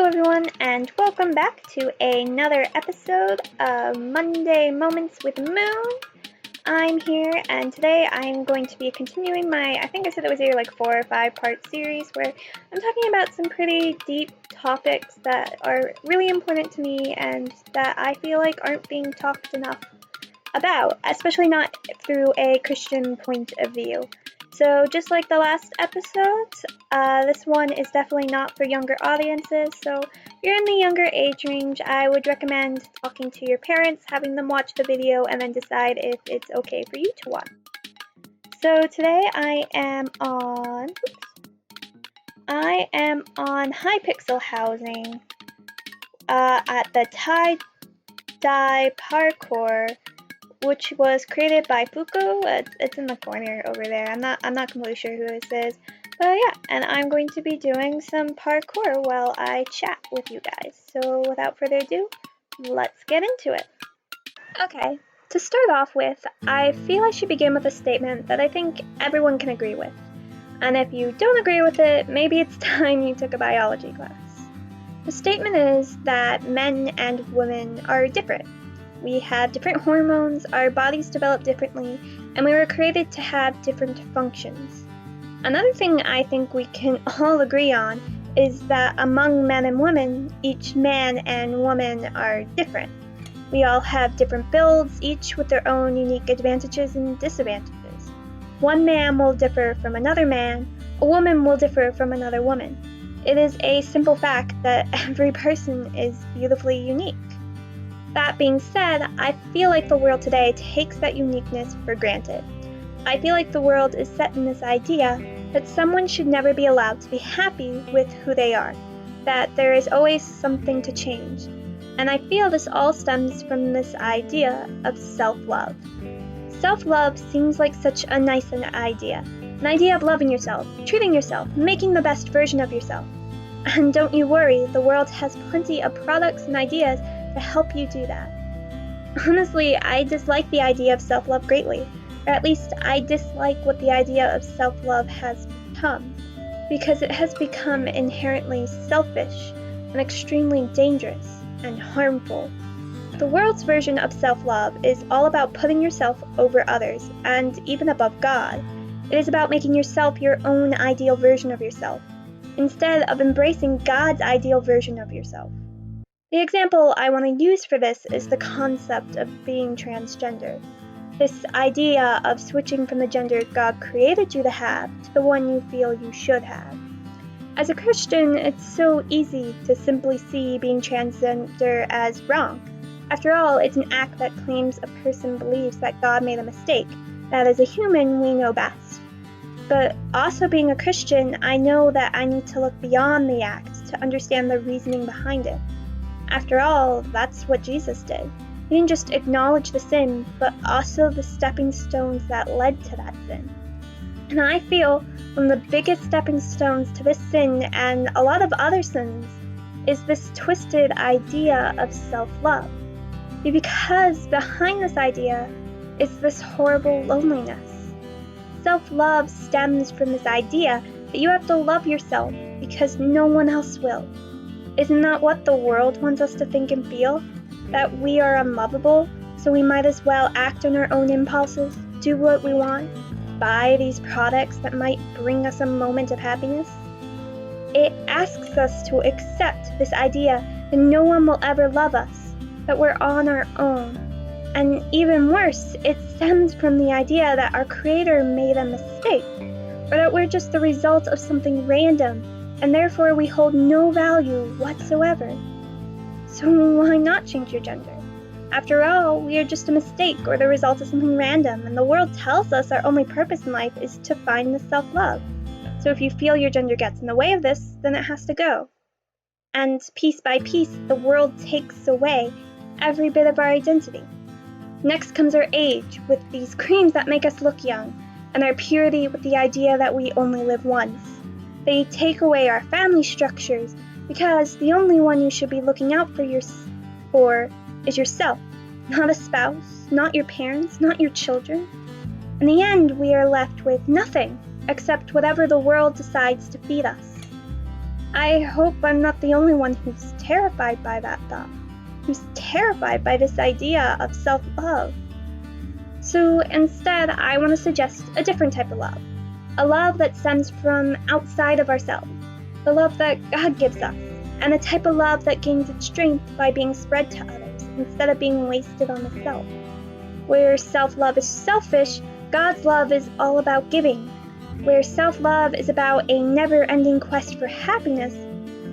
everyone, and welcome back to another episode of Monday Moments with Moon. I'm here, and today I'm going to be continuing I think I said it was either like 4 or 5 part series where I'm talking about some pretty deep topics that are really important to me and that I feel like aren't being talked enough about, especially not through a Christian point of view. So just like the last episode, this one is definitely not for younger audiences, so if you're in the younger age range, I would recommend talking to your parents, having them watch the video, and then decide if it's okay for you to watch. So today I am on high pixel housing at the tie-dye parkour, which was created by Fuku. It's in the corner over there. I'm not completely sure who this is, but yeah. And I'm going to be doing some parkour while I chat with you guys. So without further ado, let's get into it. Okay, to start off with, I feel I should begin with a statement that I think everyone can agree with. And if you don't agree with it, maybe it's time you took a biology class. The statement is that men and women are different. We have different hormones, our bodies develop differently, and we were created to have different functions. Another thing I think we can all agree on is that among men and women, each man and woman are different. We all have different builds, each with their own unique advantages and disadvantages. One man will differ from another man, a woman will differ from another woman. It is a simple fact that every person is beautifully unique. That being said, I feel like the world today takes that uniqueness for granted. I feel like the world is set in this idea that someone should never be allowed to be happy with who they are, that there is always something to change. And I feel this all stems from this idea of self-love. Self-love seems like such a nice idea, an idea of loving yourself, treating yourself, making the best version of yourself. And don't you worry, the world has plenty of products and ideas to help you do that. Honestly, I dislike the idea of self-love greatly, or at least I dislike what the idea of self-love has become, because it has become inherently selfish and extremely dangerous and harmful. The world's version of self-love is all about putting yourself over others, and even above God. It is about making yourself your own ideal version of yourself, instead of embracing God's ideal version of yourself. The example I want to use for this is the concept of being transgender. This idea of switching from the gender God created you to have to the one you feel you should have. As a Christian, it's so easy to simply see being transgender as wrong. After all, it's an act that claims a person believes that God made a mistake, that as a human we know best. But also being a Christian, I know that I need to look beyond the act to understand the reasoning behind it. After all, that's what Jesus did. He didn't just acknowledge the sin, but also the stepping stones that led to that sin. And I feel one of the biggest stepping stones to this sin and a lot of other sins is this twisted idea of self-love. Because behind this idea is this horrible loneliness. Self-love stems from this idea that you have to love yourself because no one else will. Isn't that what the world wants us to think and feel? That we are unlovable, so we might as well act on our own impulses, do what we want, buy these products that might bring us a moment of happiness? It asks us to accept this idea that no one will ever love us, that we're on our own. And even worse, it stems from the idea that our Creator made a mistake, or that we're just the result of something random, and therefore we hold no value whatsoever. So why not change your gender? After all, we are just a mistake or the result of something random, and the world tells us our only purpose in life is to find the self-love. So if you feel your gender gets in the way of this, then it has to go. And piece by piece, the world takes away every bit of our identity. Next comes our age, with these creams that make us look young, and our purity with the idea that we only live once. They take away our family structures, because the only one you should be looking out for is yourself, not a spouse, not your parents, not your children. In the end, we are left with nothing except whatever the world decides to feed us. I hope I'm not the only one who's terrified by that thought, who's terrified by this idea of self-love. So instead, I want to suggest a different type of love. A love that stems from outside of ourselves. The love that God gives us. And a type of love that gains its strength by being spread to others instead of being wasted on the self. Where self-love is selfish, God's love is all about giving. Where self-love is about a never-ending quest for happiness,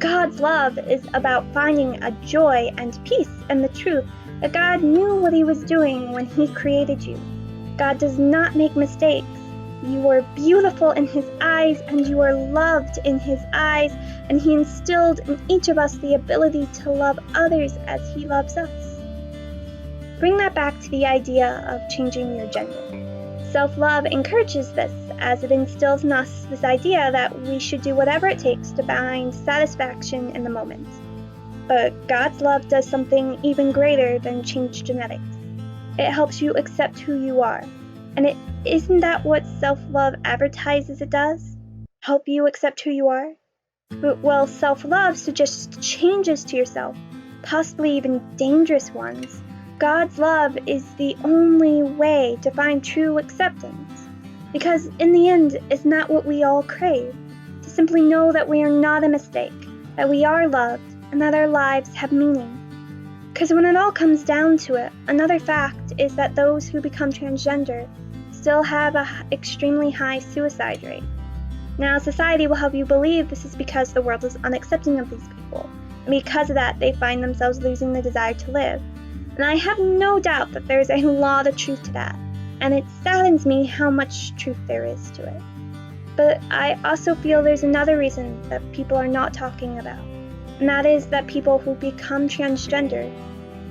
God's love is about finding a joy and peace in the truth that God knew what he was doing when he created you. God does not make mistakes. You are beautiful in his eyes, and you are loved in his eyes, and he instilled in each of us the ability to love others as he loves us. Bring that back to the idea of changing your gender. Self-love encourages this, as it instills in us this idea that we should do whatever it takes to find satisfaction in the moment. But God's love does something even greater than change genetics. It helps you accept who you are. And isn't that what self-love advertises it does? Help you accept who you are? But while self-love suggests changes to yourself, possibly even dangerous ones, God's love is the only way to find true acceptance. Because in the end, isn't that what we all crave? To simply know that we are not a mistake, that we are loved, and that our lives have meaning. Because when it all comes down to it, another fact is that those who become transgender still have an extremely high suicide rate. Now, society will have you believe this is because the world is unaccepting of these people, and because of that, they find themselves losing the desire to live. And I have no doubt that there is a lot of truth to that, and it saddens me how much truth there is to it. But I also feel there's another reason that people are not talking about, and that is that people who become transgender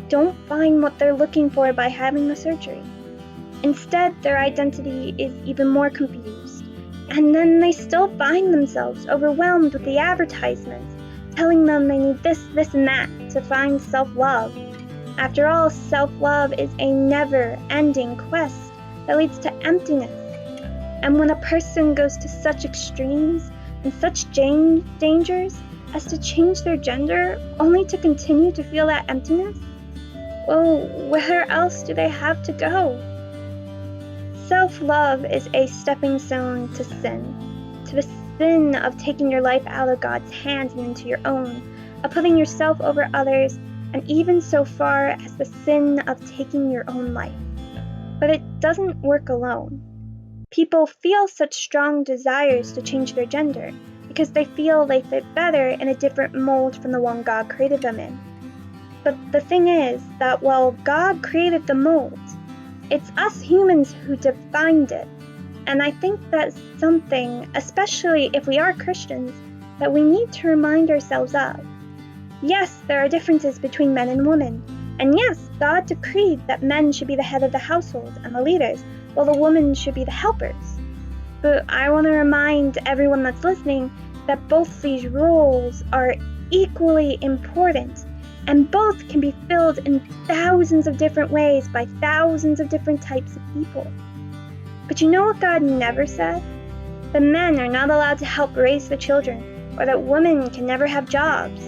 don't find what they're looking for by having the surgery. Instead, their identity is even more confused, and then they still find themselves overwhelmed with the advertisements telling them they need this, and that to find self-love. After all, self-love is a never-ending quest that leads to emptiness. And when a person goes to such extremes and such dangers as to change their gender only to continue to feel that emptiness, well, where else do they have to go? Self-love is a stepping stone to sin, to the sin of taking your life out of God's hands and into your own, of putting yourself over others, and even so far as the sin of taking your own life. But it doesn't work alone. People feel such strong desires to change their gender because they feel they fit better in a different mold from the one God created them in. But the thing is that while God created the mold, it's us humans who defined it. And I think that's something, especially if we are Christians, that we need to remind ourselves of. Yes, there are differences between men and women. And yes, God decreed that men should be the head of the household and the leaders, while the women should be the helpers. But I want to remind everyone that's listening that both these roles are equally important, and both can be filled in thousands of different ways by thousands of different types of people. But you know what God never said? That men are not allowed to help raise the children, or that women can never have jobs.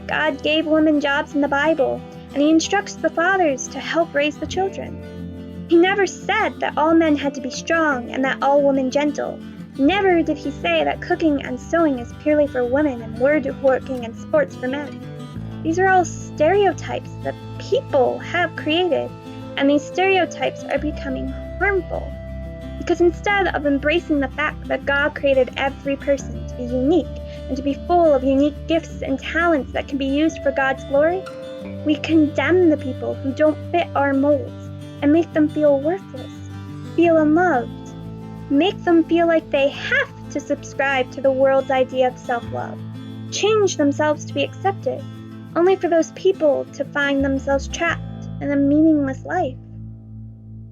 God gave women jobs in the Bible, and he instructs the fathers to help raise the children. He never said that all men had to be strong and that all women gentle. Never did he say that cooking and sewing is purely for women and woodworking and sports for men. These are all stereotypes that people have created, and these stereotypes are becoming harmful. Because instead of embracing the fact that God created every person to be unique and to be full of unique gifts and talents that can be used for God's glory, we condemn the people who don't fit our molds and make them feel worthless, feel unloved, make them feel like they have to subscribe to the world's idea of self-love, change themselves to be accepted, only for those people to find themselves trapped in a meaningless life.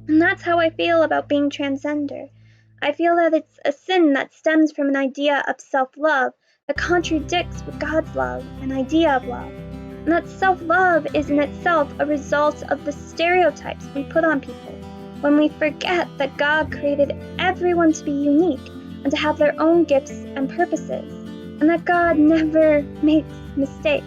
And that's how I feel about being transgender. I feel that it's a sin that stems from an idea of self-love that contradicts with God's love, an idea of love. And that self-love is in itself a result of the stereotypes we put on people when we forget that God created everyone to be unique and to have their own gifts and purposes. and that God never makes mistakes.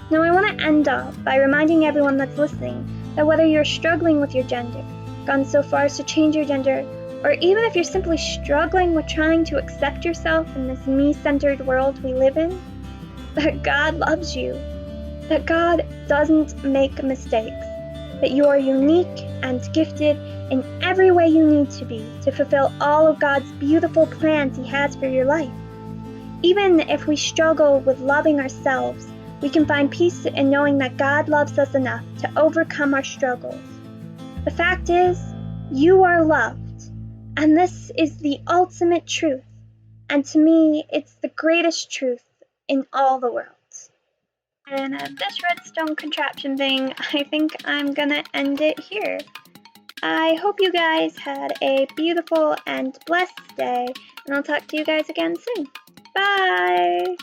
Now, I want to end off by reminding everyone that's listening that whether you're struggling with your gender, gone so far as to change your gender, or even if you're simply struggling with trying to accept yourself in this me-centered world we live in, that God loves you, that God doesn't make mistakes, that you are unique and gifted in every way you need to be to fulfill all of God's beautiful plans He has for your life. Even if we struggle with loving ourselves, we can find peace in knowing that God loves us enough to overcome our struggles. The fact is, you are loved, and this is the ultimate truth, and to me, it's the greatest truth in all the world. And this redstone contraption thing, I think I'm gonna end it here. I hope you guys had a beautiful and blessed day, and I'll talk to you guys again soon. Bye!